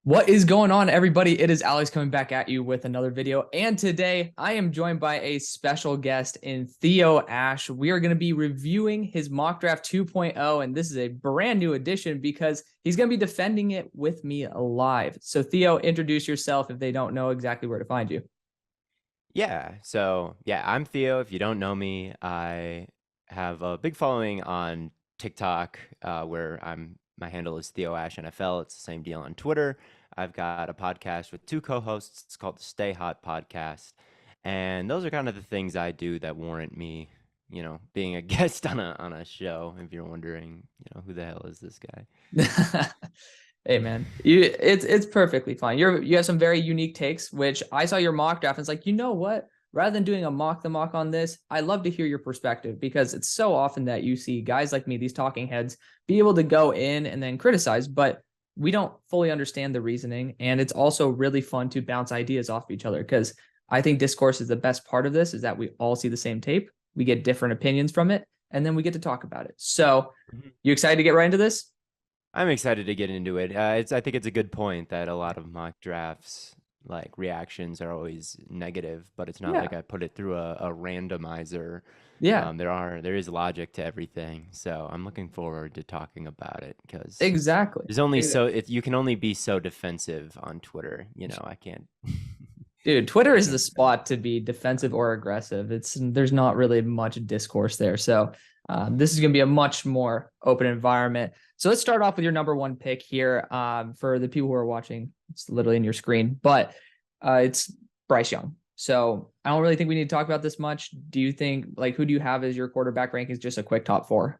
What is going on, everybody? It is Alex coming back at you with another video. And today I am joined by a special guest in Theo Ash. We are going to be reviewing his mock draft 2.0. And this is a brand new edition because he's going to be defending it with me live. So Theo, introduce yourself if they don't know exactly where to find you. I'm Theo. If you don't know me, I have a big following on TikTok, where my handle is Theo Ash NFL. It's the same deal on Twitter. I've got a podcast with two co-hosts. It's called the Stay Hot Podcast, and those are kind of the things I do that warrant me, being a guest on a show. If you're wondering, who the hell is this guy? Hey man, it's perfectly fine. You have some very unique takes, which I saw your mock draft and it's like, you know what? Rather than doing a mock on this, I love to hear your perspective because it's so often that you see guys like me, these talking heads, be able to go in and then criticize, but we don't fully understand the reasoning. And it's also really fun to bounce ideas off of each other because I think discourse is the best part of this, is that we all see the same tape, we get different opinions from it, and then we get to talk about it. So you excited to get right into this? I'm excited to get into it. I think it's a good point that a lot of mock drafts, like, reactions are always negative, but it's not Yeah. like I put it through a randomizer. Yeah, There is logic to everything, so I'm looking forward to talking about it because exactly. there's only so if you can only be so defensive on Twitter. I can't. Dude, Twitter I is the can't. spot to be defensive or aggressive. There's not really much discourse there. So this is going to be a much more open environment. So let's start off with your number one pick here. For the people who are watching, it's literally in your screen, but it's Bryce Young. So I don't really think we need to talk about this much. Do you think, like, who do you have as your quarterback rankings? Just a quick top four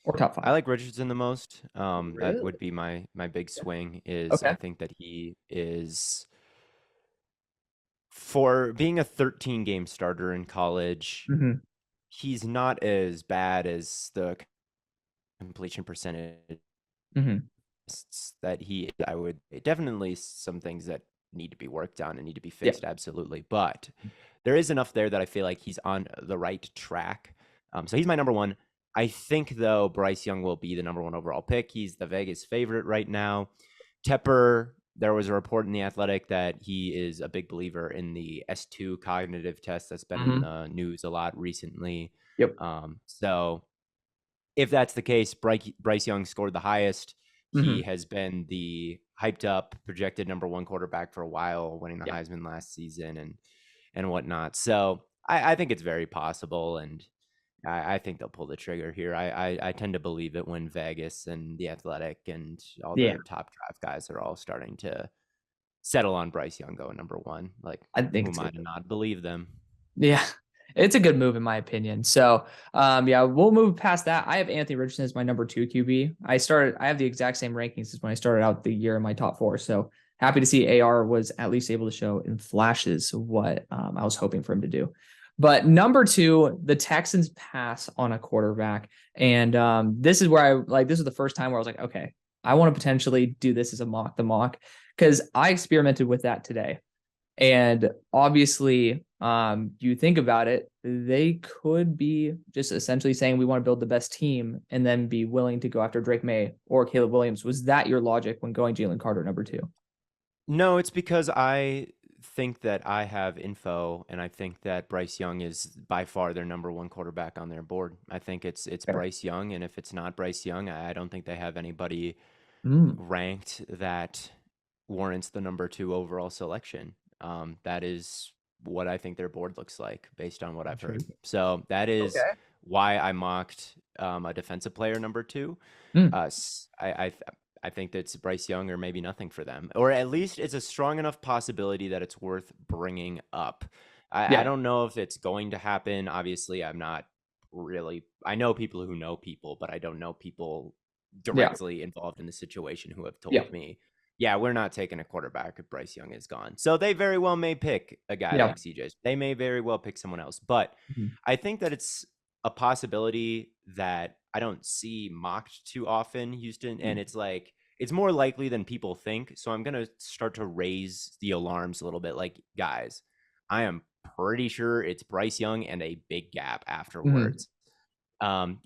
or top I five? like Richardson the most. That Really? would be my big swing. Is I Okay. think that he is, for being a 13 game starter in college, Hmm. he's not as bad as the completion percentage Hmm. that I would definitely some things that need to be worked on and need to be Yeah. fixed, absolutely. But there is enough there that I feel like he's on the right track. So he's my number one. I think, though, Bryce Young will be the number one overall pick. He's the Vegas favorite right now. Tepper, there was a report in The Athletic that he is a big believer in the S2 cognitive test that's been in Hmm. the news a lot recently. Yep. So if that's the case, Bryce Young scored the highest. He Hmm. has been the hyped up, projected number one quarterback for a while, winning the Yeah. Heisman last season and whatnot. So I think it's very possible, and I think they'll pull the trigger here. I tend to believe it when Vegas and the Athletic and all Yeah. the top draft guys are all starting to settle on Bryce Young going number one. Like, I think who it's am I good. to not believe them? Yeah, it's a good move in my opinion. So, yeah, we'll move past that. I have Anthony Richardson as my number two QB. I have the exact same rankings as when I started out the year in my top four. So happy to see AR was at least able to show in flashes what I was hoping for him to do. But number two, the Texans pass on a quarterback. And this is where this is the first time where I was like, okay, I want to potentially do this as the mock, because I experimented with that today. And obviously, you think about it, they could be just essentially saying we want to build the best team and then be willing to go after Drake May or Caleb Williams. Was that your logic when going Jalen Carter number two? No, it's because I think that I have info, and I think that Bryce Young is by far their number one quarterback on their board. I think it's Fair. Bryce Young, and if it's not Bryce Young, I don't think they have anybody Mm, ranked that warrants the number two overall selection. That is what I think their board looks like based on what I've heard. intriguing. So that is Okay. why I mocked a defensive player number two. Mm, I think that's Bryce Young or maybe nothing for them, or at least it's a strong enough possibility that it's worth bringing up. I yeah. don't know if it's going to happen. Obviously, I'm not really. I know people who know people, but I don't know people Yeah. directly involved in the situation who have Yeah. told me, yeah, we're not taking a quarterback if Bryce Young is gone. So they very well may pick a guy Yeah. like CJ. They may very well pick someone else, but Mhm. I think that it's a possibility that I don't see mocked too often, Houston, and it's like it's more likely than people think. So I'm gonna start to raise the alarms a little bit. Like, guys, I am pretty sure it's Bryce Young and a big gap Mhm. afterwards.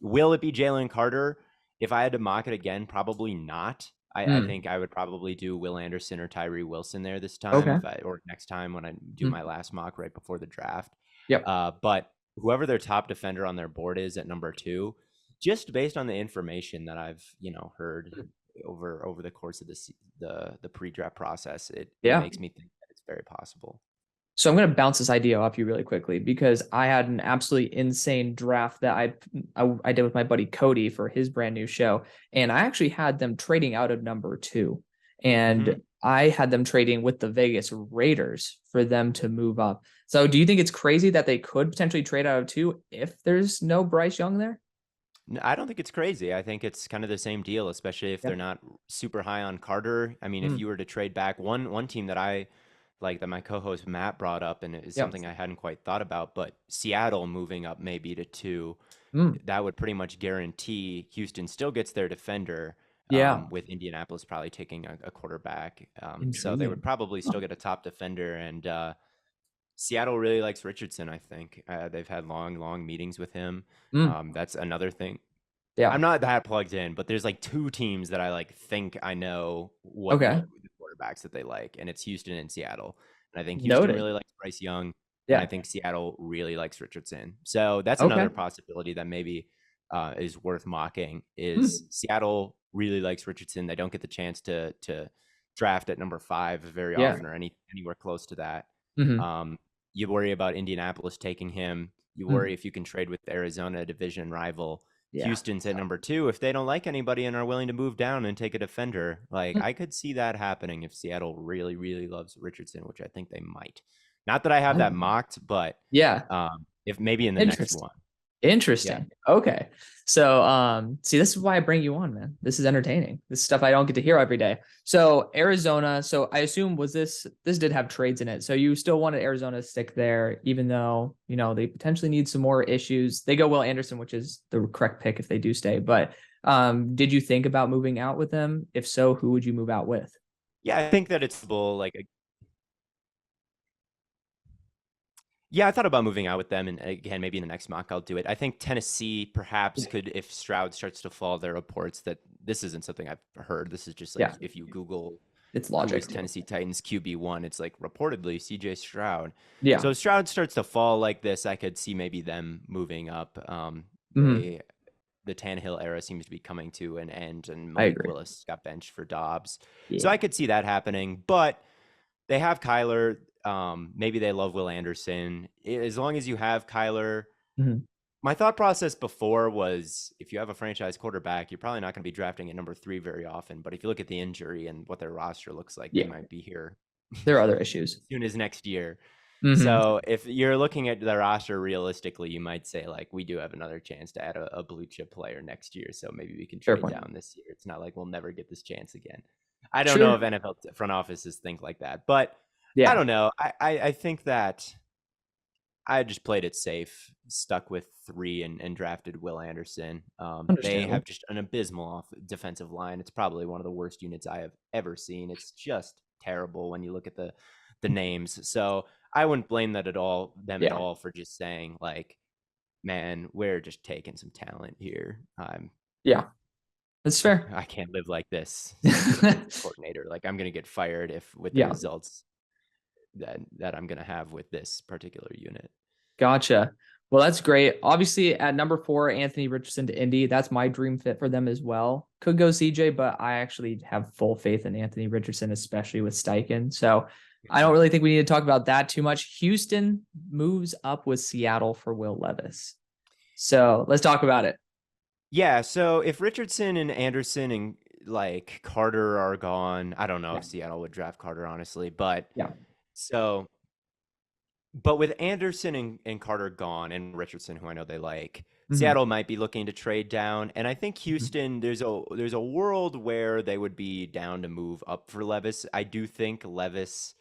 Will it be Jalen Carter? If I had to mock it again, probably not. I Mm, think I would probably do Will Anderson or Tyree Wilson there this time okay. or next time when I do my Mm, last mock right before the draft. yep. But whoever their top defender on their board is at number 2, just based on the information that I've heard Mm, over the course of the pre-draft process, it yeah. makes me think that it's very possible. So I'm going to bounce this idea off you really quickly because I had an absolutely insane draft that I did with my buddy Cody for his brand new show, and I actually had them trading out of number 2, Hmm. and I had them trading with the Vegas Raiders for them to move up. So do you think it's crazy that they could potentially trade out of 2 if there's no Bryce Young there? I don't think it's crazy. I think it's kind of the same deal, especially if they're Yep. not super high on Carter. I mean, if Mm, you were to trade back one team that I like that my co-host Matt brought up, and it is yep. something I hadn't quite thought about, but Seattle moving up maybe to 2, Mm, that would pretty much guarantee Houston still gets their defender, yeah. with Indianapolis probably taking a quarterback. So they would Intriguing. probably Huh. still get a top defender, and Seattle really likes Richardson, I think. They've had long meetings with him. Mm, That's another thing. yeah. I'm not that plugged in, but there's like 2 teams that I like think I know what Okay. the quarterbacks that they like, and it's Houston and Seattle. And I think Houston Noted. really likes Bryce Young, and I Yeah. think Seattle really likes Richardson. So that's Okay. another possibility that maybe is worth mocking. Mm, Is Seattle really likes Richardson? They don't get the chance to draft at number 5 very yeah. often or anywhere close to that. Hmm. Um, you worry about Indianapolis taking him. You Mm, worry if you can trade with Arizona, a division rival. yeah. Houston's at number 2. If they don't like anybody and are willing to move down and take a defender, like Mm, I could see that happening if Seattle really, really loves Richardson, which I think they might. Not that I have that I- mocked, but yeah. if maybe in the next Interesting. one. Yeah. Interesting. Okay. So, see, this is why I bring you on, man. This is entertaining. This is stuff I don't get to hear every day. So, Arizona. So, I assume this did have trades in it. So, you still wanted Arizona to stick there, even though they potentially need some more issues. They go Will Anderson, which is the correct pick if they do stay. But, did you think about moving out with them? If so, who would you move out with? Yeah, I think that it's bull. Like, yeah, I thought about moving out with them, and again, maybe in the next mock I'll do it. I think Tennessee perhaps Yeah. could, if Stroud starts to fall. There are reports that this isn't something I've heard. This is just like Yeah. if you Google It's who logic. is Tennessee Titans QB1, it's like reportedly CJ Stroud. Yeah. So if Stroud starts to fall like this, I could see maybe them moving up. Hmm. The Tannehill era seems to be coming to an end, and I Malik agree. Willis got benched for Dobbs. So Yeah. I could see that happening, but they have Kyler. Maybe they love Will Anderson. As long as you have Kyler, Hmm. my thought process before was if you have a franchise quarterback, you're probably not going to be drafting at number 3 very often. But if you look at the injury and what their roster looks like, they Yeah. might be here There are other issues. as soon as next year. Hmm. So if you're looking at the roster realistically, you might say like we do have another chance to add a blue chip player next year. So maybe we can Fair trade point. down this year. It's not like we'll never get this chance again. I don't know True. if NFL front offices think like that, but I Yeah. don't know. I think that I just played it safe, stuck with 3 and drafted Will Anderson. They have Understandable. just an abysmal defensive line. It's probably one of the worst units I have ever seen. It's just terrible when you look at the names. So I wouldn't blame them at Yeah. all for just saying like, man, we're just taking some talent here. Yeah. That's fair. I can't live like this as a defensive coordinator. Like I'm gonna get fired if with the Yeah. results that I'm gonna have with this particular unit. Gotcha. Well, that's great. Obviously, at number 4, Anthony Richardson to Indy. That's my dream fit for them as well. Could go CJ, but I actually have full faith in Anthony Richardson, especially with Steichen. So I don't really think we need to talk about that too much. Houston moves up with Seattle for Will Levis. So let's talk about it. Yeah, so if Richardson and Anderson and like Carter are gone, I don't know Yeah. if Seattle would draft Carter honestly, but Yeah. so but with Anderson and Carter gone and Richardson, who I know they like, Hmm. Seattle might be looking to trade down. And I think Hmm. Houston, there's a world where they would be down to move up for Levis. I do think Levis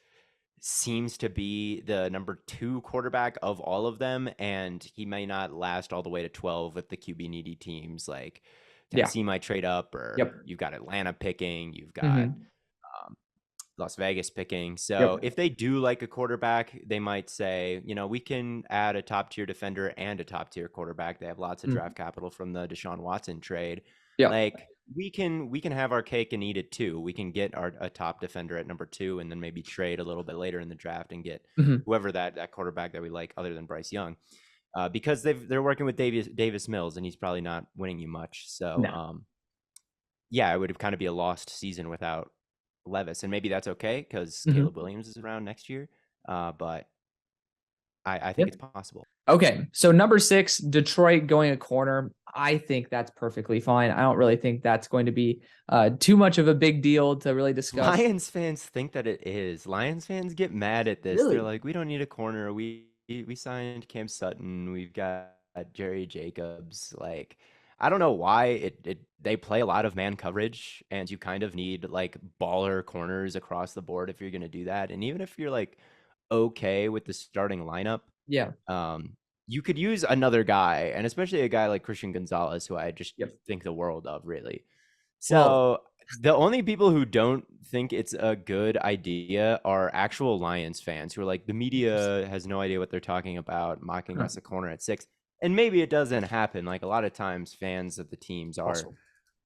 seems to be the number 2 quarterback of all of them, and he may not last all the way to 12 with the QB needy teams. Like Yeah. Tennessee might trade up, or Yep. you've got Atlanta picking, you've got Hmm. um, Las Vegas picking. So Yep. if they do like a quarterback, they might say, we can add a top tier defender and a top tier quarterback. They have lots of Mm. draft capital from the Deshaun Watson trade. Yep. Like we can have our cake and eat it too. We can get a top defender at number 2, and then maybe trade a little bit later in the draft and get whoever that quarterback that we like other than Bryce Young, because they're working with Davis Mills, and he's probably not winning you much. So No. yeah, it would kind of be a lost season without Levis, and maybe that's okay because Caleb Williams is around next year. But I think it's possible. Okay, so number 6, Detroit going a corner. I think that's perfectly fine. I don't really think that's going to be too much of a big deal to really discuss. Lions fans think that it is. Lions fans get mad at this. Really? They're like, we don't need a corner. We signed Cam Sutton. We've got Jerry Jacobs. Like, I don't know why they play a lot of man coverage, and you kind of need like baller corners across the board if you're going to do that. And even if you're like okay with the starting lineup, Yeah. you could use another guy, and especially a guy like Christian Gonzalez, who I just Yep. think the world of, really. Well, So the only people who don't think it's a good idea are actual Lions fans who are like, the media has no idea what they're talking about, mocking us a corner at 6. And maybe it doesn't happen. Like, a lot of times fans of the teams are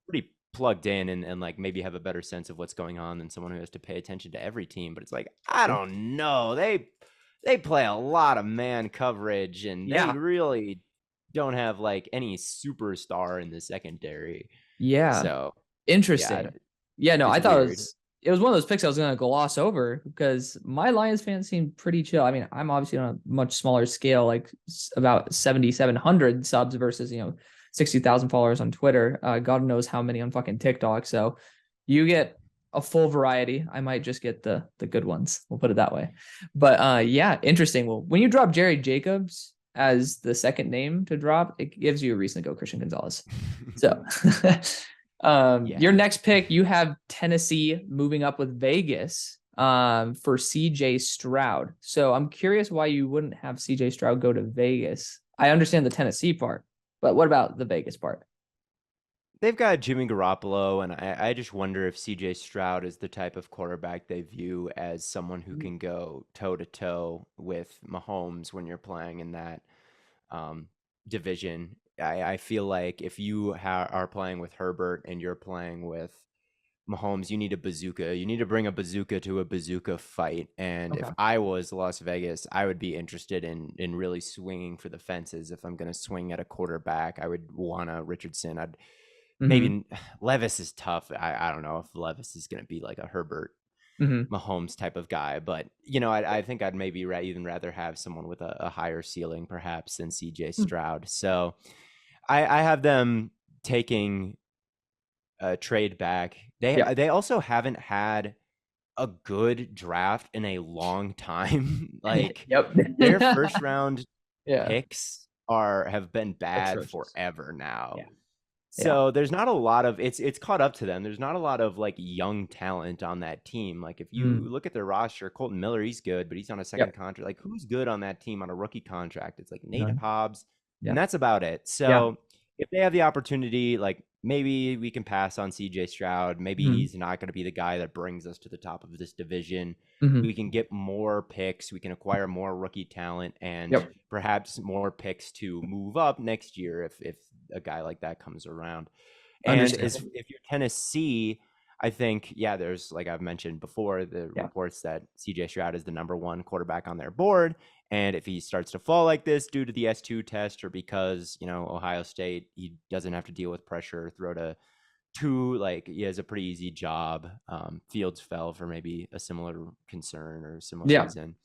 pretty plugged in and like maybe have a better sense of what's going on than someone who has to pay attention to every team. But it's like, I don't know. They play a lot of man coverage, and they really don't have like any superstar in the secondary. Yeah. So Interesting. Yeah, no, I it's thought weird. it was one of those picks I was going to gloss over because my Lions fans seem pretty chill. I mean, I'm obviously on a much smaller scale, like about 7,700 subs versus, 60,000 followers on Twitter. God knows how many on fucking TikTok. So you get a full variety. I might just get the good ones. We'll put it that way. But yeah, interesting. Well, when you drop Jerry Jacobs as the second name to drop, it gives you a reason to go Christian Gonzalez. So your next pick, you have Tennessee moving up with Vegas for CJ Stroud. So I'm curious why you wouldn't have CJ Stroud go to Vegas. I understand the Tennessee part, but what about the Vegas part? They've got Jimmy Garoppolo, and I just wonder if CJ Stroud is the type of quarterback they view as someone who can go toe-to-toe with Mahomes when you're playing in that division. I feel like if you are playing with Herbert and you're playing with Mahomes, you need a bazooka. You need to bring a bazooka to a bazooka fight. And if I was Las Vegas, I would be interested in really swinging for the fences. If I'm going to swing at a quarterback, I would want a Richardson. Maybe Levis is tough. I don't know if Levis is going to be like a Herbert Mahomes type of guy, but I think I'd maybe even rather have someone with a higher ceiling perhaps than CJ Stroud. So I have them taking a trade back. They also haven't had a good draft in a long time. Like their first round picks have been bad forever now. So there's not a lot of it's caught up to them. There's not a lot of like young talent on that team. Like if you look at their roster, Colton Miller, he's good, but he's on a second contract. Like who's good on that team on a rookie contract? It's like Nate Hobbs, and that's about it. So if they have the opportunity, like maybe we can pass on CJ Stroud. Maybe he's not going to be the guy that brings us to the top of this division. We can get more picks. We can acquire more rookie talent and perhaps more picks to move up next year if a guy like that comes around. And if you're Tennessee, I think, there's, like I've mentioned before, the reports that CJ Stroud is the number 1 quarterback on their board. And if he starts to fall like this due to the S2 test, or because, Ohio State, he doesn't have to deal with pressure, throw to 2, like he has a pretty easy job. Fields fell for maybe a similar concern or similar reason.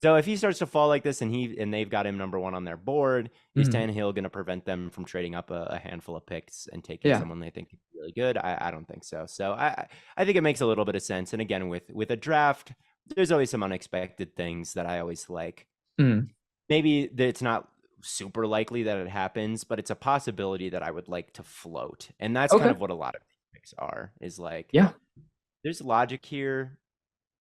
So if he starts to fall like this and they've got him number 1 on their board, is Tannehill going to prevent them from trading up a handful of picks and taking someone they think is really good? I don't think so. So I think it makes a little bit of sense. And again, with a draft, there's always some unexpected things that I always like. Maybe it's not super likely that it happens, but it's a possibility that I would like to float. And that's kind of what a lot of picks are, is like, there's logic here.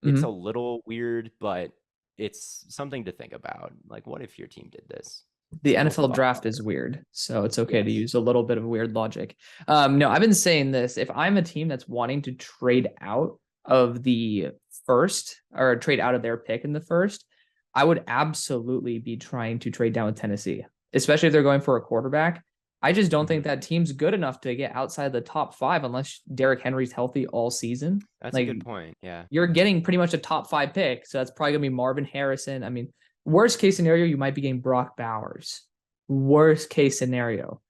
It's a little weird, but it's something to think about. Like, what if your team did this? The NFL draft is weird, so it's okay to use a little bit of weird logic. No, I've been saying this. If I'm a team that's wanting to trade out of the first or trade out of their pick in the first, I would absolutely be trying to trade down with Tennessee, especially if they're going for a quarterback. I just don't think that team's good enough to get outside the top 5 unless Derrick Henry's healthy all season. That's a Like, good point. Yeah. you're getting pretty much a top 5 pick. So that's probably gonna be Marvin Harrison. I mean, worst case scenario, you might be getting Brock Bowers. Worst case scenario.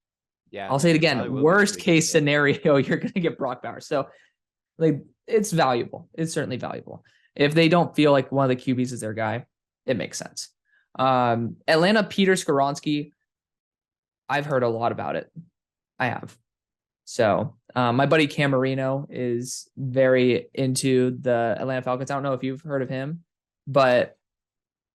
Yeah. I'll say it Probably again. will be Worst pretty case good. scenario, you're gonna get Brock Bowers. So like it's valuable. It's certainly valuable. If they don't feel like one of the QBs is their guy, it makes sense. Atlanta, Peter Skoronski. I've heard a lot about it. I have. So my buddy Cam Marino is very into the Atlanta Falcons. I don't know if you've heard of him, but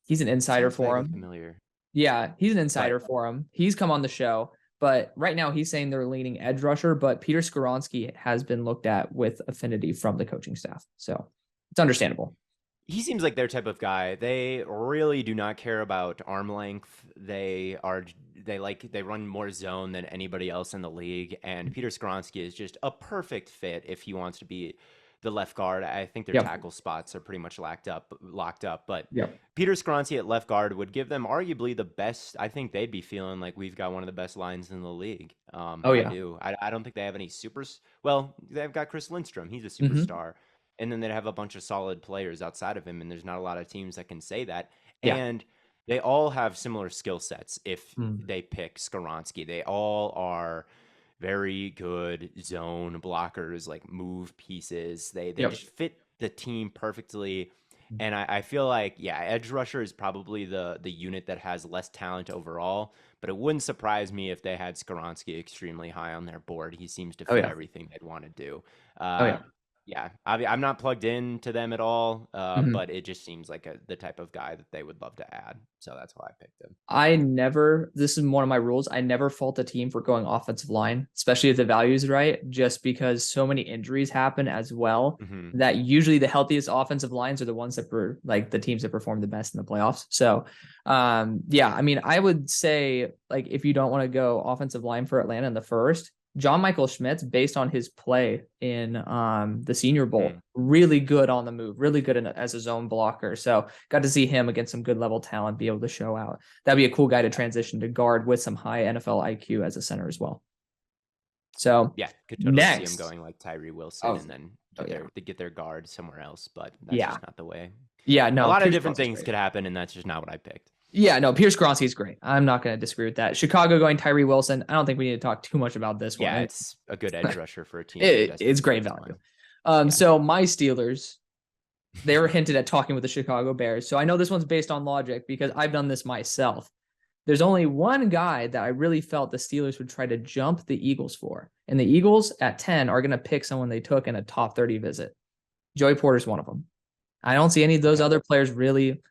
he's an insider Seems for vaguely him. familiar. Yeah, he's an insider But for him. He's come on the show, but right now he's saying they're leaning edge rusher, but Peter Skoronski has been looked at with affinity from the coaching staff. So it's understandable. he seems like their type of guy. They really do not care about arm length. They run more zone than anybody else in the league. And Peter Skoronski is just a perfect fit if he wants to be the left guard. I think their Yep. tackle spots are pretty much locked up. But Yep. Peter Skoronski at left guard would give them arguably the best. I think they'd be feeling like we've got one of the best lines in the league. Oh, yeah. I do. I don't think they have any supers. Well, they've got Chris Lindstrom. He's a Mhm. superstar. And then they'd have a bunch of solid players outside of him, and there's not a lot of teams that can say that. Yeah. And they all have similar skill sets if Mm. they pick Skoronski. They all are very good zone blockers, like move pieces. They Yep. just fit the team perfectly. Mm. And I feel like, yeah, edge rusher is probably the unit that has less talent overall, but it wouldn't surprise me if they had Skoronski extremely high on their board. He seems to Oh, fit yeah. everything they'd want to do. Oh, yeah. Yeah, I'm not plugged into them at all, Mhm. but it just seems like the type of guy that they would love to add. So that's why I picked him. This is one of my rules. I never fault a team for going offensive line, especially if the value is right, just because so many injuries happen as well Mhm. that usually the healthiest offensive lines are the ones that were like the teams that perform the best in the playoffs. So, yeah, I mean, I would say like if you don't want to go offensive line for Atlanta in the first, John Michael Schmitz, based on his play in the Senior Bowl, really good on the move, really good as a zone blocker. So got to see him against some good level talent be able to show out. That'd be a cool guy to transition to guard with some high NFL IQ as a center as well. So yeah, could totally see him next, going like Tyree Wilson and then get their guard somewhere else, but that's just not the way. Yeah, no, a lot of Pierce different Cross is things great. could happen, and that's just not what I picked. Yeah, no, Pierce Grossi is great. I'm not going to disagree with that. Chicago going Tyree Wilson. I don't think we need to talk too much about this one. Yeah, it's a good edge rusher for a team. It's great value. So my Steelers, they were hinted at talking with the Chicago Bears. So I know this one's based on logic because I've done this myself. There's only one guy that I really felt the Steelers would try to jump the Eagles for. And the Eagles at 10 are going to pick someone they took in a top 30 visit. Joey Porter's one of them. I don't see any of those other players really,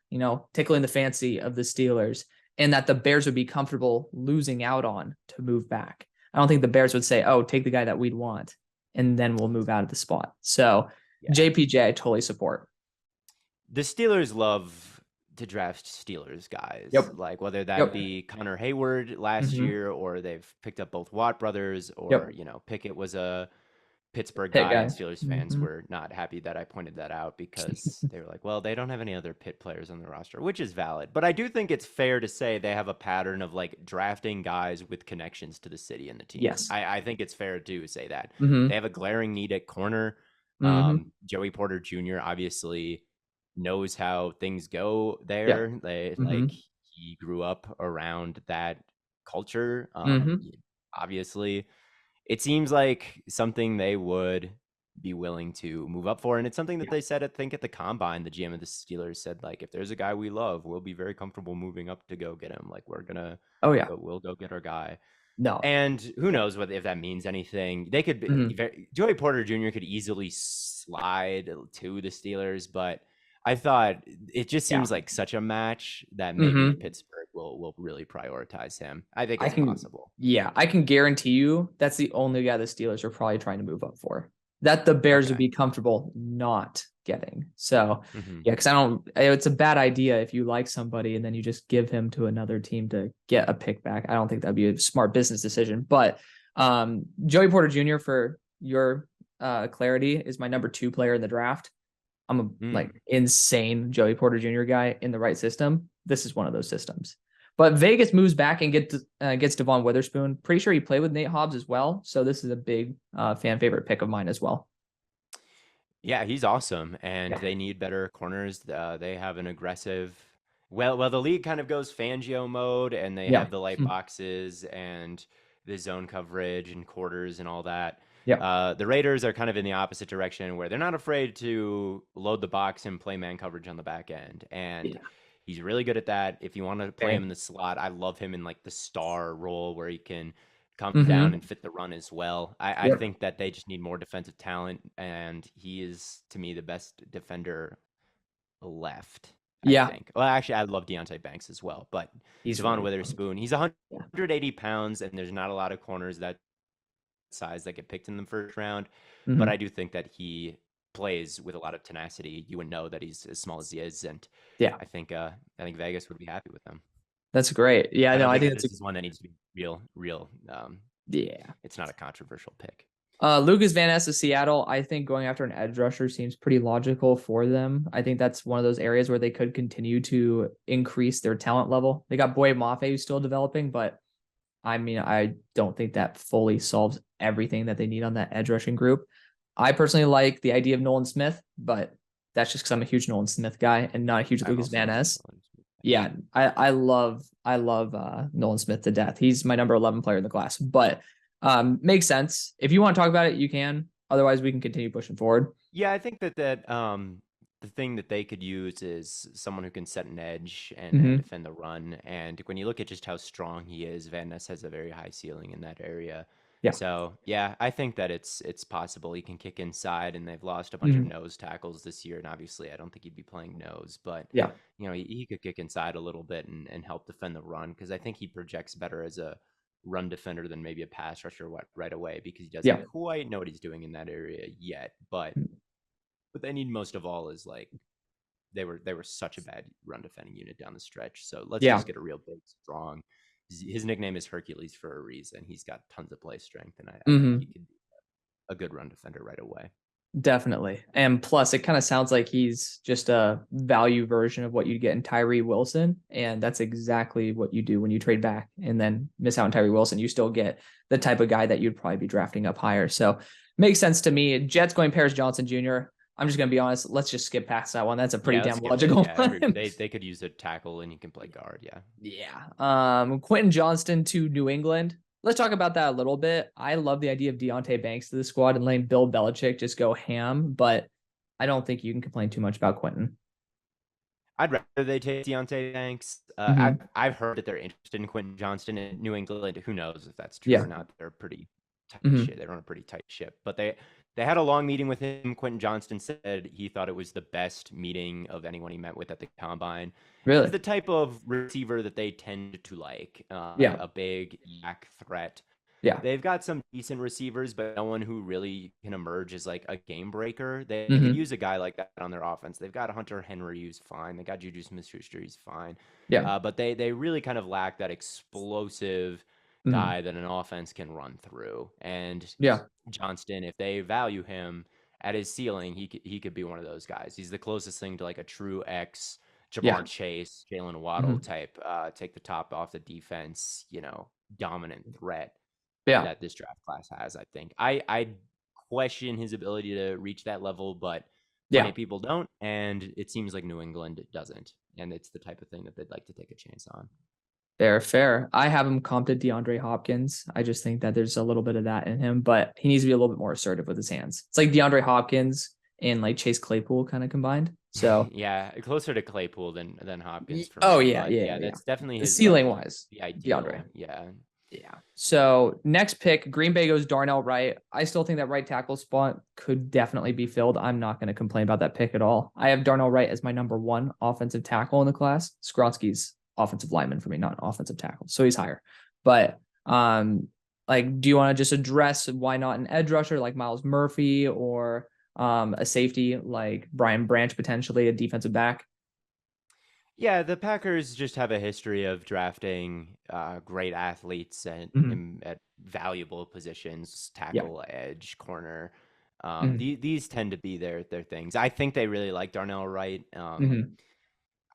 tickling the fancy of the Steelers, and that the Bears would be comfortable losing out on to move back. I don't think the Bears would say, oh, take the guy that we'd want, and then we'll move out of the spot. So JPJ, I totally support. The Steelers love to draft Steelers guys. Yep. Like whether that be Connor Hayward last year, or they've picked up both Watt brothers, or, Pickett was a Pittsburgh guy, and Steelers fans were not happy that I pointed that out because they were like, well, they don't have any other Pitt players on the roster, which is valid. But I do think it's fair to say they have a pattern of like drafting guys with connections to the city and the team. Yes. I think it's fair to say that. Mm-hmm. They have a glaring need at corner. Joey Porter Jr. obviously knows how things go there. Like he grew up around that culture. Obviously, it seems like something they would be willing to move up for. And it's something that they said, I think, at the combine. The GM of the Steelers said, like, if there's a guy we love, we'll be very comfortable moving up to go get him. Like, we're going to, we'll go get our guy. No. And who knows if that means anything. They could be, Joey Porter Jr. could easily slide to the Steelers, but I thought it just seems like such a match that maybe Pittsburgh will really prioritize him. I think it's possible. Yeah, I can guarantee you that's the only guy the Steelers are probably trying to move up for. That the Bears would be comfortable not getting. So, yeah, because it's a bad idea if you like somebody and then you just give him to another team to get a pick back. I don't think that'd be a smart business decision. But Joey Porter Jr., for your clarity, is my number 2 player in the draft. I'm a insane Joey Porter Jr. guy in the right system. This is one of those systems. But Vegas moves back and gets Devon Witherspoon. Pretty sure he played with Nate Hobbs as well. So this is a big fan favorite pick of mine as well. Yeah, he's awesome, and Yeah. they need better corners. They have an aggressive. Well, the league kind of goes Fangio mode, and they Yeah. have the light Hmm. boxes and the zone coverage and quarters and all that. Yeah. The Raiders are kind of in the opposite direction, where they're not afraid to load the box and play man coverage on the back end, and Yeah. he's really good at that. If you want to play him Very. in the slot, I love him in like the star role where he can come down Mm-hmm. and fit the run as well. I Yep. think that they just need more defensive talent, and he is to me the best defender left. I Yeah. think. Well, actually, I love Deontay Banks as well, but He's Devon really fun. Witherspoon, he's Yeah. 180 pounds, and there's not a lot of corners that size that get picked in the first round. But I Mm-hmm. do think that he plays with a lot of tenacity. You would know that he's as small as he is, and Yeah. I think Vegas would be happy with him. That's great. Yeah. I No, don't I think think that that's a this is one that needs to be real. yeah. It's not a controversial pick. Lucas Van Ness of Seattle. I think going after an edge rusher seems pretty logical for them. I think that's one of those areas where they could continue to increase their talent level. They got Boye Mafe who's still developing, but I mean, I don't think that fully solves everything that they need on that edge rushing group. I personally like the idea of Nolan Smith, but that's just because I'm a huge Nolan Smith guy and not a huge I'm Lucas also a Van huge Ness. Nolan Smith fan. Yeah, I love Nolan Smith to death. He's my number 11 player in the class, but makes sense. If you want to talk about it, you can. Otherwise, we can continue pushing forward. Yeah, I think that the thing that they could use is someone who can set an edge and Mm-hmm. defend the run. And when you look at just how strong he is, Van Ness has a very high ceiling in that area. Yeah. So yeah, I think that it's possible he can kick inside, and they've lost a bunch of Mm-hmm. nose tackles this year. And obviously, I don't think he'd be playing nose, but Yeah. he could kick inside a little bit and help defend the run because I think he projects better as a run defender than maybe a pass rusher right away because he doesn't Yeah. quite know what he's doing in that area yet. But what they need most of all is like they were such a bad run defending unit down the stretch. So let's Yeah. just get a real big, strong. His nickname is Hercules for a reason. He's got tons of play strength, and I think he Mm-hmm. could be a good run defender right away. Definitely. And plus, it kind of sounds like he's just a value version of what you'd get in Tyree Wilson. And that's exactly what you do when you trade back and then miss out on Tyree Wilson. You still get the type of guy that you'd probably be drafting up higher. So makes sense to me. Jets going Paris Johnson Jr. I'm just going to be honest. Let's just skip past that one. That's a pretty Yeah, let's damn skip it. logical Yeah, one. they could use a tackle, and he can play guard. Yeah. Yeah. Quentin Johnston to New England. Let's talk about that a little bit. I love the idea of Deontay Banks to the squad and letting Bill Belichick just go ham, but I don't think you can complain too much about Quentin. I'd rather they take Deontay Banks. Mm-hmm. I've heard that they're interested in Quentin Johnston in New England. Who knows if that's true or Yeah. not? They're pretty tight Mm-hmm. shit. They're on a pretty tight ship. But they had a long meeting with him. Quentin Johnston said he thought it was the best meeting of anyone he met with at the combine. He's Really? the type of receiver that they tend to like, Yeah. a big yak threat. Yeah. They've got some decent receivers, but no one who really can emerge as like a game breaker. They could Mm-hmm. use a guy like that on their offense. They've got Hunter Henry, who's fine. They got Juju Smith-Schuster, he's fine. Yeah. But they really kind of lack that explosive Mm-hmm. guy that an offense can run through. And Yeah. Johnston, if they value him at his ceiling, he could be one of those guys. He's the closest thing to like a true X Yeah. Jamar Chase, Jalen Waddle Mm-hmm. type. Take the top off the defense, dominant threat Yeah. that this draft class has. I think I question his ability to reach that level, but plenty Yeah. of people don't, and it seems like New England doesn't, and it's the type of thing that they'd like to take a chance on. Fair. I have him comped to DeAndre Hopkins. I just think that there's a little bit of that in him, but he needs to be a little bit more assertive with his hands. It's like DeAndre Hopkins and like Chase Claypool kind of combined. So Yeah, closer to Claypool than Hopkins for oh me, yeah, but yeah. that's definitely The his ceiling like wise, the ideal. DeAndre. Yeah. Yeah. So next pick, Green Bay goes Darnell Wright. I still think that right tackle spot could definitely be filled. I'm not going to complain about that pick at all. I have Darnell Wright as my number one offensive tackle in the class. Skronsky's offensive lineman for me, not an offensive tackle. So he's higher. But like, do you want to just address why not an edge rusher like Miles Murphy or a safety like Brian Branch, potentially a defensive back? Yeah, the Packers just have a history of drafting great athletes Mm-hmm. at valuable positions, Yeah. tackle, edge, corner. Mm-hmm. These tend to be their things. I think they really like Darnell Wright. Mm-hmm.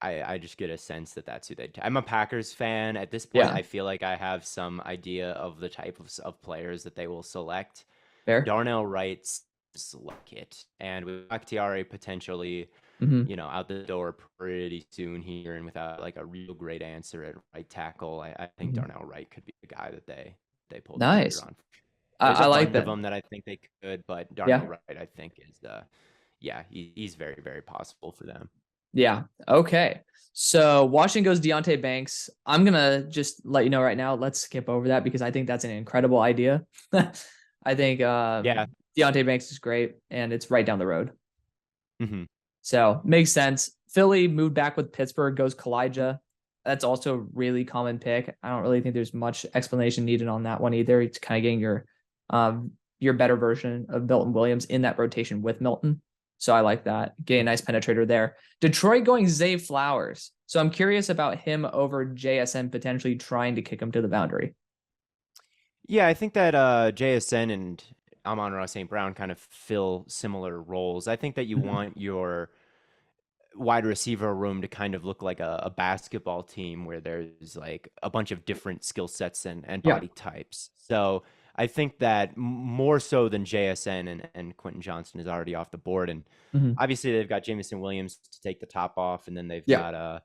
I just get a sense that that's who they. I'm a Packers fan at this point. Yeah, I feel like I have some idea of the type of players that they will select. fair. Darnell Wright seems like it, and with Bakhtiari potentially, Hmm. out the door pretty soon here, and without like a real great answer at right tackle, I think Hmm. Darnell Wright could be the guy that they pull the trigger Nice. on. There's I a like bunch of that. them that I think they could, but Darnell Yeah. Wright I think is yeah, he's very very possible for them. Yeah. Okay. So Washington goes Deontay Banks. I'm gonna just let you know right now. Let's skip over that because I think that's an incredible idea. I think Yeah. Deontay Banks is great, and it's right down the road. Hmm. So makes sense. Philly moved back with Pittsburgh, goes Kalijah. That's also a really common pick. I don't really think there's much explanation needed on that one either. It's kind of getting your better version of Milton Williams in that rotation with Milton. So I like that. Getting a nice penetrator there. Detroit going Zay Flowers. So I'm curious about him over JSN potentially trying to kick him to the boundary. Yeah, I think that JSN and Amon-Ra St. Brown kind of fill similar roles. I think that you Mhm. want your wide receiver room to kind of look like a basketball team where there's like a bunch of different skill sets and Yeah. body types. So I think that more so than JSN and Quentin Johnston is already off the board. And Mhm. obviously they've got Jamison Williams to take the top off, and then Yeah.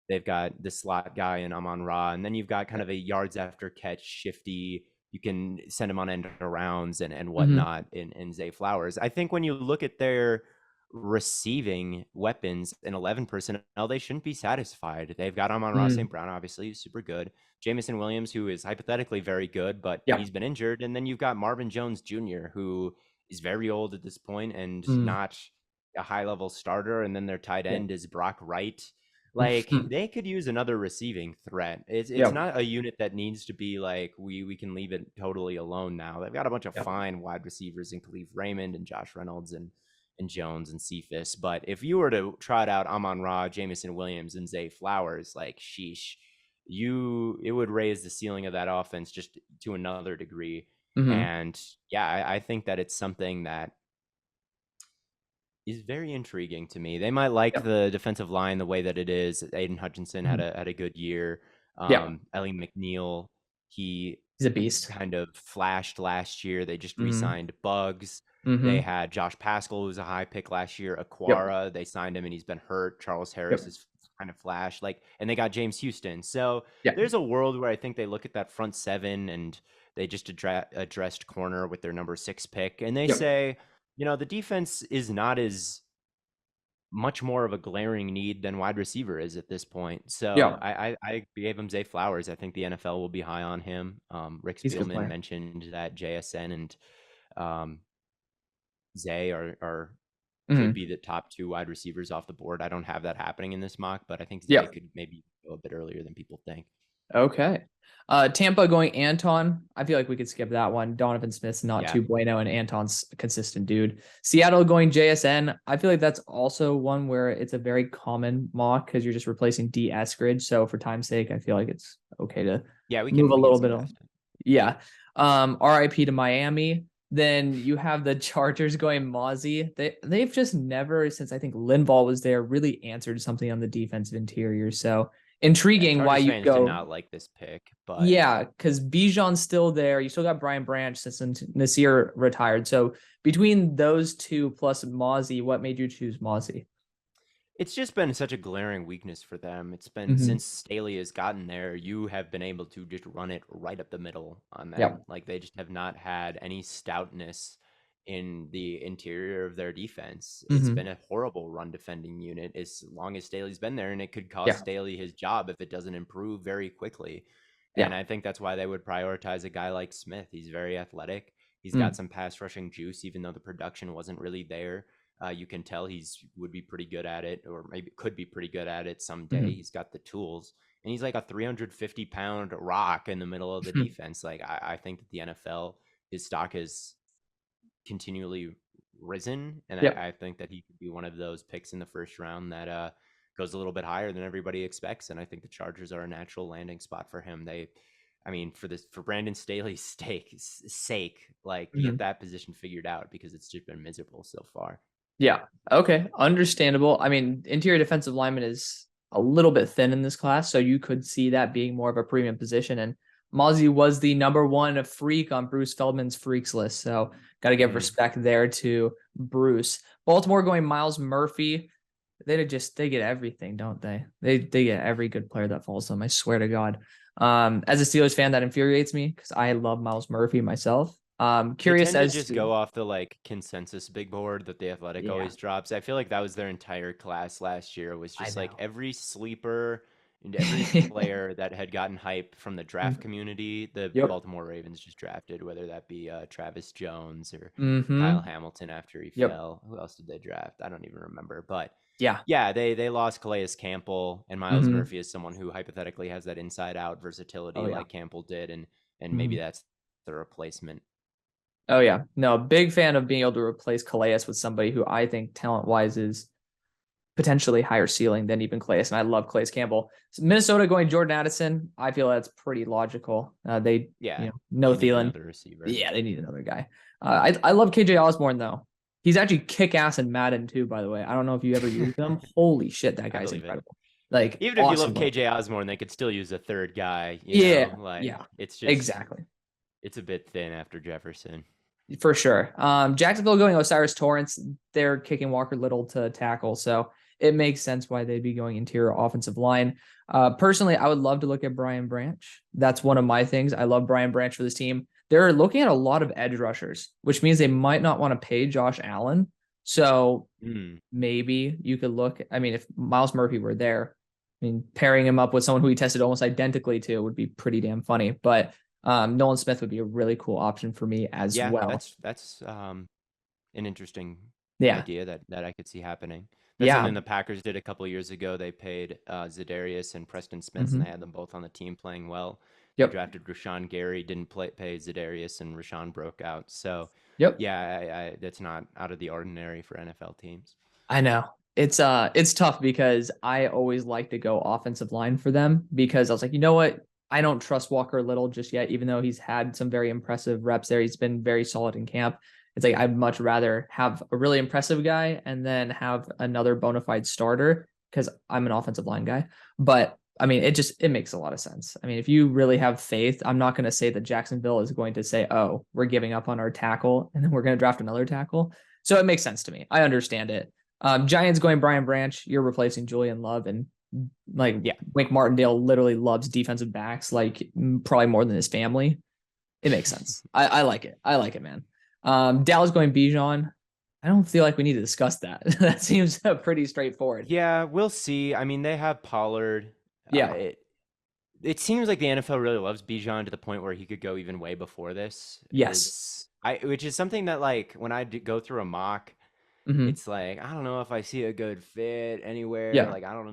they've got the slot guy in Amon Ra, and then you've got kind Yeah. of a yards after catch shifty. You can send him on end arounds and Mhm. whatnot in Zay Flowers. I think when you look at their receiving weapons in 11 personnel, they shouldn't be satisfied. They've got Amon-Ra Mhm. St. Brown, obviously, super good. Jamison Williams, who is hypothetically very good, but Yeah. he's been injured. And then you've got Marvin Jones Jr., who is very old at this point and Mhm. not a high level starter. And then their tight Yeah. end is Brock Wright. Like they could use another receiving threat. It's Yeah. not a unit that needs to be like we can leave it totally alone now. They've got a bunch of Yeah. fine wide receivers in Khalif Raymond and Josh Reynolds and Jones and Cephas. But if you were to trot out Amon Ra, Jamison Williams, and Zay Flowers, like sheesh, it would raise the ceiling of that offense just to another degree. Mhm. And yeah, I think that it's something that is very intriguing to me. They might like Yeah. the defensive line the way that it is. Aiden Hutchinson Mhm. had a good year. Yeah. Ellie McNeil, he He's a beast. kind of flashed last year. They just Mhm. re-signed Bugs. They Mhm. had Josh Pascal, who was a high pick last year. Yep. Aquara, they signed him and he's been hurt. Charles Harris Yep. is kind of flashed. Like, and they got James Houston. So Yeah. there's a world where I think they look at that front seven and they just addressed corner with their number 6 pick, and they Yep. say, the defense is not as much more of a glaring need than wide receiver is at this point. So Yeah. I gave him Zay Flowers. I think the NFL will be high on him. Rick He's a good Spielman player. mentioned that JSN and um, Zay are could Mhm. be the top 2 wide receivers off the board. I don't have that happening in this mock, but I think Zay Yeah. could maybe go a bit earlier than people think. Okay. Tampa going Anton. I feel like we could skip that one. Donovan Smith's not Yeah. too bueno, and Anton's a consistent dude. Seattle going JSN. I feel like that's also one where it's a very common mock because you're just replacing D Eskridge. So for time's sake, I feel like it's okay to Yeah, move a we can little bit skip on. past it. Yeah. RIP to Miami. Then you have the Chargers going Mozzie. They've just never, since I think Linval was there, really answered something on the defensive interior. So Yeah, intriguing why Chargers you fans did go. not like this pick, but Yeah, because Bijan's still there. You still got Brian Branch since Nasir retired. So between those two plus Mozzie, what made you choose Mozzie? it's just been such a glaring weakness for them. It's been Mm-hmm. since Staley has gotten there, you have been able to just run it right up the middle on Yeah. them. Like they just have not had any stoutness in the interior of their defense. It's Mm-hmm. been a horrible run defending unit as long as Staley's been there, and it could cost Yeah. Staley his job if it doesn't improve very quickly. And Yeah. I think that's why they would prioritize a guy like Smith. He's very athletic. He's got Mm. some pass rushing juice, even though the production wasn't really there. You can tell he's would be pretty good at it, or maybe could be pretty good at it someday. Mm-hmm. He's got the tools, and he's like a 350-pound rock in the middle of the defense. Like I think that the NFL, his stock has continually risen, and Yep. I think that he could be one of those picks in the first round that goes a little bit higher than everybody expects. And I think the Chargers are a natural landing spot for him. I mean, for Brandon Staley's sake, like get Mm-hmm. that position figured out because it's just been miserable so far. Yeah. Okay. Understandable. I mean, interior defensive lineman is a little bit thin in this class. So you could see that being more of a premium position. And Mozzie was the number one freak on Bruce Feldman's freaks list. So got to give respect there to Bruce. Baltimore going Miles Murphy. They get everything, don't they? They get every good player that falls to them. I swear to God. As a Steelers fan, that infuriates me because I love Miles Murphy myself. Curious They tend as to just to go off the like consensus big board that the Athletic yeah, always drops. I feel like that was their entire class last year, was I just like know. every sleeper and every player that had gotten hype from the draft Mm, community, the yep. Baltimore Ravens just drafted, whether that be Travis Jones or Kyle Mm-hmm. Hamilton after he Yep. fell. Who else did they draft? I don't even remember. But Yeah. yeah, they lost Calais Campbell, and Miles Mm-hmm. Murphy is someone who hypothetically has that inside out Oh versatility yeah. like Campbell did, and maybe Mhm. that's the replacement. Oh yeah. No, big fan of being able to replace Calais with somebody who I think talent wise is potentially higher ceiling than even Calais. And I love Calais Campbell. So Minnesota going Jordan Addison. I feel that's pretty logical. They, Yeah, no you need Thielen. another receiver. Yeah, they need another guy. I love KJ Osborne though. He's actually kick ass in Madden too, by the way. I don't know if you ever used him. Holy shit, that I guy's believe it. incredible. Like Even if you love awesome work. KJ Osborne, they could still use a third guy, Yeah, like yeah, it's just exactly. it's a bit thin after Jefferson. For sure. Jacksonville going Osiris Torrance. They're kicking Walker Little to tackle, so it makes sense why they'd be going interior offensive line. Personally, I would love to look at Brian Branch. That's one of my things. I love Brian Branch for this team. They're looking at a lot of edge rushers, which means they might not want to pay Josh Allen. So Mm. maybe you could look. I mean, if Miles Murphy were there, I mean, pairing him up with someone who he tested almost identically to would be pretty damn funny. But Nolan Smith would be a really cool option for me as Yeah, well. that's an interesting Yeah. idea that I could see happening. That's Yeah. something the Packers did a couple of years ago. They paid Za'Darius and Preston Smith, and Hmm. they had them both on the team playing well. They Yep. drafted Rashawn Gary, didn't pay Za'Darius, and Rashawn broke out. So, Yep. yeah, that's not out of the ordinary for NFL teams. I know. It's tough because I always like to go offensive line for them because I was like, you know what? I don't trust Walker Little just yet, even though he's had some very impressive reps there. He's been very solid in camp. It's like I'd much rather have a really impressive guy and then have another bona fide starter because I'm an offensive line guy. But I mean, it makes a lot of sense. I mean, if you really have faith, I'm not going to say that Jacksonville is going to say, "Oh, we're giving up on our tackle and then we're going to draft another tackle." So it makes sense to me. I understand it. Giants going Brian Branch. You're replacing Julian Love, and like Yeah, Wink Martindale literally loves defensive backs like probably more than his family. It makes sense. I like it. I like it, man. Dallas going Bijan. I don't feel like we need to discuss that. That seems pretty straightforward. yeah, we'll see. I mean, they have Pollard. Yeah. It seems like the NFL really loves Bijan to the point where he could go even way before this. Yes. Which is something that like when go through a mock, Hmm. it's like I don't know if I see a good fit anywhere. Yeah. Like I don't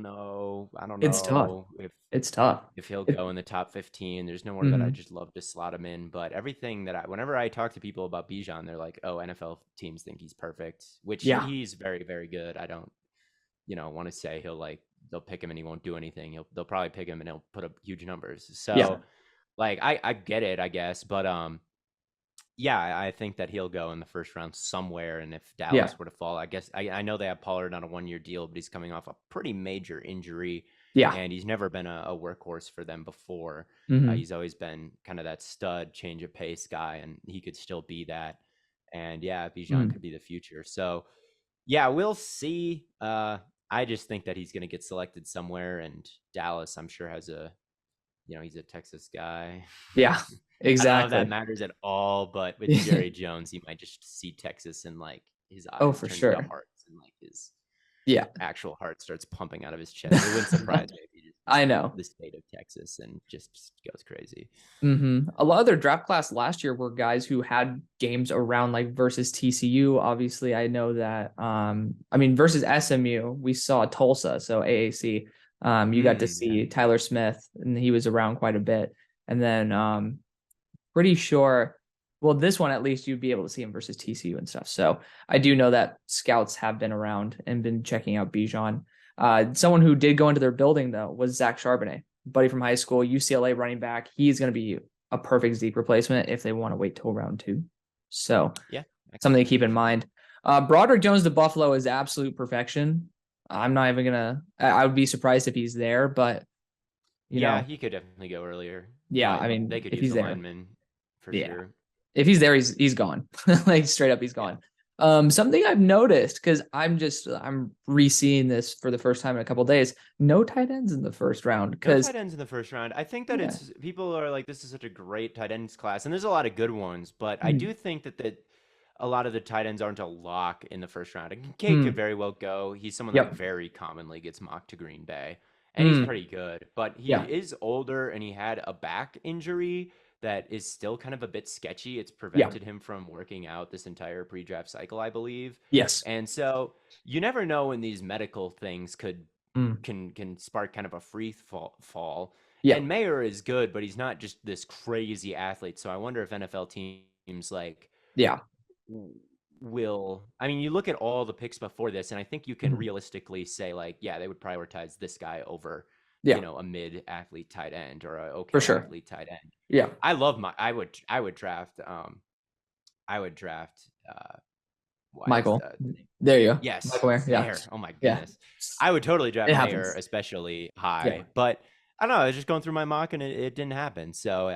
It's tough. know It's tough. if he'll It, go in the top 15. There's nowhere that I mhm. just love to slot him in. But everything whenever I talk to people about Bijan, they're like, oh, NFL teams think he's perfect, which Yeah. he's very, very good. I don't, want to say they'll pick him and he won't do anything. They'll probably pick him and he'll put up huge numbers. Yeah. So like, I get it, I guess. But, yeah, I think that he'll go in the first round somewhere. And if Yeah. Dallas were to fall, I guess I know they have Pollard on a 1-year deal, but he's coming off a pretty major injury, Yeah. and he's never been a workhorse for them before. Hmm. He's always been kind of that stud change of pace guy, and he could still be that. And yeah, Bijan Hmm. could be the future. So yeah, we'll see. I just think that he's going to get selected somewhere, and Dallas, I'm sure, has he's a Texas guy. Yeah. I don't know if that Exactly. matters at all, but with Jerry Jones, he might just see Texas and like his Oh, eyes for turn into sure. hearts and like his Yeah. actual heart starts pumping out of his chest. It wouldn't surprise me if he just I sees know. the state of Texas and just goes crazy. A lot of their draft class last year were guys who had games around like versus TCU. Obviously, I know that. I mean, versus SMU, we saw Tulsa, so AAC. You got to Yeah. see Tyler Smith, and he was around quite a bit. And then, pretty sure. Well, this one at least you'd be able to see him versus TCU and stuff. So I do know that scouts have been around and been checking out Bijan. Someone who did go into their building though was Zach Charbonnet, buddy from high school, UCLA running back. He's going to be a perfect Zeke replacement if they want to wait till round 2. So Yeah, I can something see to that keep for in sure. mind. Broderick Jones to Buffalo is absolute perfection. I'm not even gonna. I would be surprised if he's there, but Yeah, he could definitely go earlier, yeah. but I mean, they could if use he's a there, lineman for yeah. sure. If he's there, he's gone. Like straight up, he's Yeah. gone. Something I've noticed because I'm re-seeing this for the first time in a couple of days. No tight ends in the first round No because tight ends in the first round. I think that yeah, it's people are like, this is such a great tight ends class, and there's a lot of good ones, but I mm, do think that a lot of the tight ends aren't a lock in the first round. And Kincaid could mm, very well go. He's someone that yep, very commonly gets mocked to Green Bay, and he's mm, pretty good. But he yeah, is older, and he had a back injury that is still kind of a bit sketchy. It's yeah, prevented him from working out this entire pre-draft cycle, I believe. yes, And so you never know when these medical things mm, can spark kind of a free fall. yeah, And Mayer is good, but he's not just this crazy athlete. So I wonder if NFL teams like yeah, will. I mean, you look at all the picks before this, and I think you can mhm, realistically say like, yeah, they would prioritize this guy over, yeah, a mid athlete tight end or a for okay sure, athlete tight end. yeah, I love my. I would draft. I would draft. Why is Michael. the name? There you go, Yes, Michael Ware. Yeah, Mayer. Oh my yeah, goodness. I would totally draft it Mayer, happens. especially Yeah, high. But I don't know. I was just going through my mock and it didn't happen. So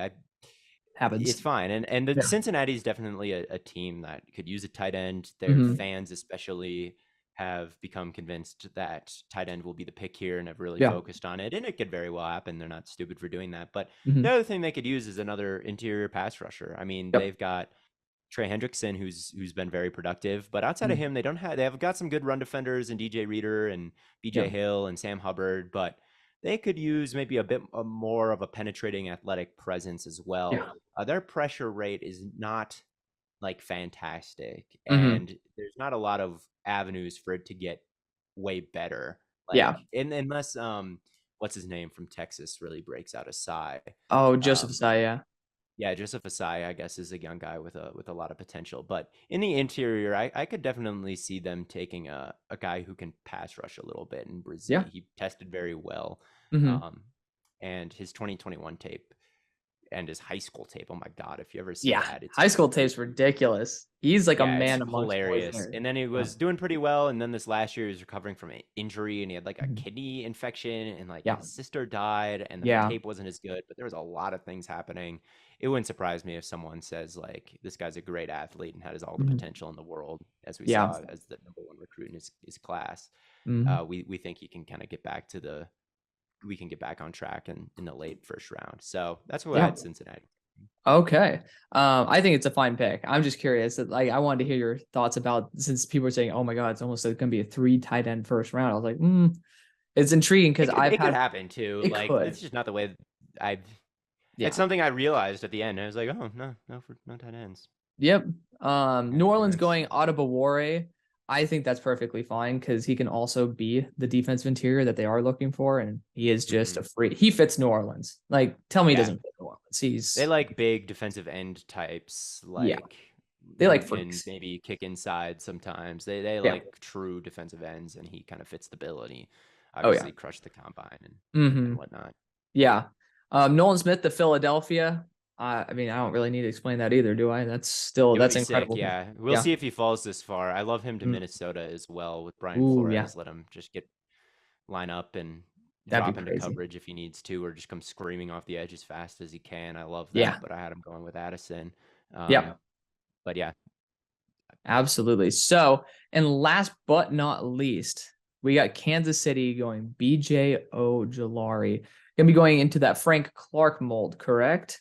it's happens. fine. And the Yeah, Cincinnati is definitely a team that could use a tight end. Their hmm, fans, especially, have become convinced that tight end will be the pick here and have really yeah, focused on it. And it could very well happen. They're not stupid for doing that. But the hmm, other thing they could use is another interior pass rusher. I mean, yep, they've got Trey Hendrickson, who's been very productive. But outside of mm, him, they have got some good run defenders and DJ Reader and yeah, BJ Hill and Sam Hubbard. But they could use maybe a bit more of a penetrating athletic presence as well. yeah, Their pressure rate is not like fantastic, hmm, and there's not a lot of avenues for it to get way better. yeah. Like, unless what's his name from Texas really breaks out a sigh. Oh, Joseph Um, Asai, yeah, yeah, Joseph Asai, I guess, is a young guy with a lot of potential. But in the interior, I could definitely see them taking a guy who can pass rush a little bit in yeah, Brazil. He tested very well. hmm, Um, and his 2021 tape and his high school tape. Oh my God, if you ever see yeah. that, it's High just school tape's ridiculous. He's like a yeah, it's man amongst boys hilarious. there. And then he Yeah, was doing pretty well. And then this last year, he was recovering from an injury and he had like a mhm, kidney infection and like yeah, his sister died and the yeah, tape wasn't as good, but there was a lot of things happening. It wouldn't surprise me if someone says like this guy's a great athlete and has all the mhm, potential in the world, as we yeah, saw as the number one recruit in his class. mhm, We think he can kind of get back to we can get back on track in the late first round. So that's why I yeah. had Cincinnati. Okay. I think it's a fine pick. I'm just curious that like I wanted to hear your thoughts about since people are saying, "Oh my God, it's almost like going to be a three tight end first round." I was like, it's intriguing because I've It could had happen too. it Like could, it's just not the way I've. It's yeah, something I realized at the end. I was like, oh no, no tight ends. yep. Yeah, New Orleans that's going Adebawore. I think that's perfectly fine because he can also be the defensive interior that they are looking for, and he is just hmm a free. He fits New Orleans. Like, tell me he yeah. doesn't fit New Orleans. They He's like big defensive end types, yeah, like they who like can freaks. maybe kick inside sometimes. They Yeah. like true defensive ends, and he kind of fits the bill. And he Oh yeah. obviously crushed the combine Hmm. and whatnot. Yeah. Nolan Smith to Philadelphia. I mean, I don't really need to explain that either, do I? It would That's be sick, incredible. yeah. We'll Yeah. see if he falls this far. I love him to Mm. Minnesota as well with Brian Ooh, yeah. Flores. Let him just get line up and That'd be drop into crazy. coverage if he needs to, or just come screaming off the edge as fast as he can. I love Yeah. that, but I had him going with Addison. Yeah. But yeah, Absolutely. So, and last but not least, we got Kansas City going BJ Ojolari. Gonna be going into that Frank Clark mold, correct?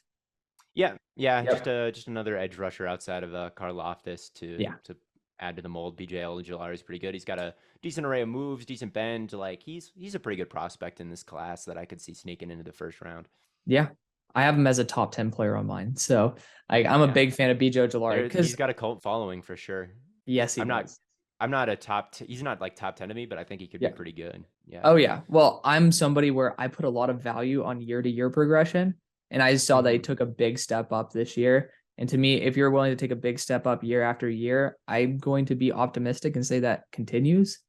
yeah, Yep. just another edge rusher outside of Karlaftis Yeah. to add to the mold. BJ Ojulari is pretty good. He's got a decent array of moves, decent bend. Like he's a pretty good prospect in this class that I could see sneaking into the first round. Yeah. I have him as a top 10 player on mine. So I'm a Yeah, big fan of BJ Ojolari he's because got a cult following for sure. yes, he I'm not does. I'm not a he's not like top 10 to me, but I think he could be Yeah. pretty good. Yeah. Oh yeah. Well, I'm somebody where I put a lot of value on year to year progression. And I saw that he hmm took a big step up this year. And to me, if you're willing to take a big step up year after year, I'm going to be optimistic and say that continues.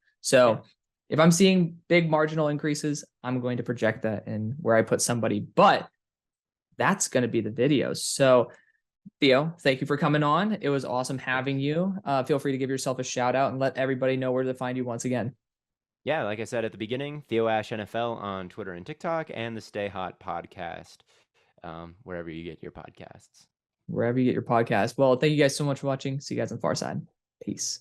Yeah. So if I'm seeing big marginal increases, I'm going to project that in where I put somebody. But that's going to be the video. So Theo, thank you for coming on. It was awesome Of course. having you. Feel free to give yourself a shout out and let everybody know where to find you once again. Yeah, like I said at the beginning, Theo Ash NFL on Twitter and TikTok, and the Stay Hot podcast, wherever you get your podcasts. Wherever you get your podcast. Well, thank you guys so much for watching. See you guys on the far side. Peace.